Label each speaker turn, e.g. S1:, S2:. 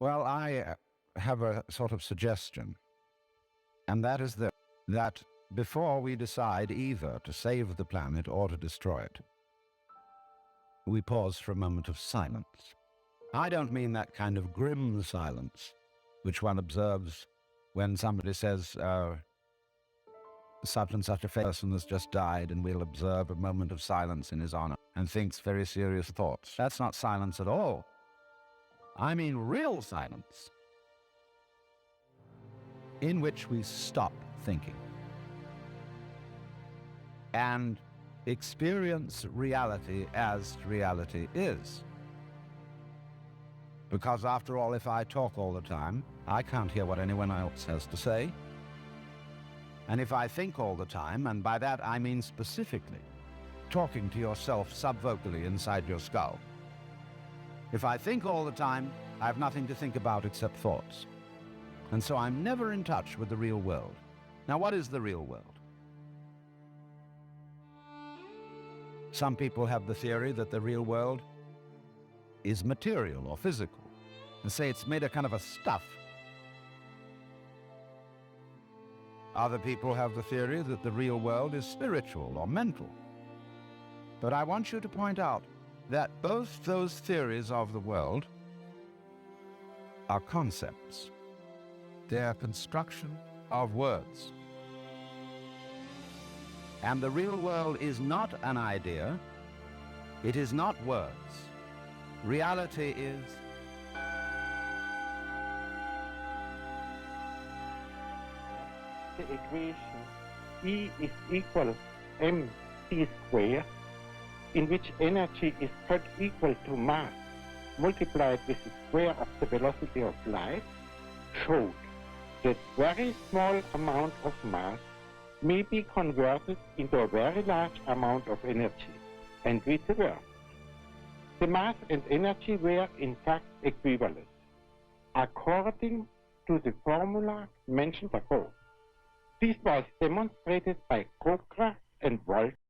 S1: Well, I have a sort of suggestion, and that is that before we decide either to save the planet or to destroy it, we pause for a moment of silence. I don't mean that kind of grim silence which one observes when somebody says, such and such a person has just died, and we'll observe a moment of silence in his honor and thinks very serious thoughts. That's not silence at all. I mean real silence, in which we stop thinking and experience reality as reality is. Because after all, if I talk all the time, I can't hear what anyone else has to say. And if I think all the time, and by that I mean specifically talking to yourself subvocally inside your skull, if I think all the time, I have nothing to think about except thoughts. And so I'm never in touch with the real world. Now, what is the real world? Some people have the theory that the real world is material or physical, and say it's made of kind of a stuff. Other people have the theory that the real world is spiritual or mental. But I want you to point out that both those theories of the world are concepts. They're construction of words. And the real world is not an idea. It is not words. Reality is
S2: the equation E is equal mc squared, in which energy is put equal to mass multiplied with the square of the velocity of light, showed that very small amount of mass may be converted into a very large amount of energy, and vice versa. The mass and energy were in fact equivalent, according to the formula mentioned above. This was demonstrated by Cochran and Wolf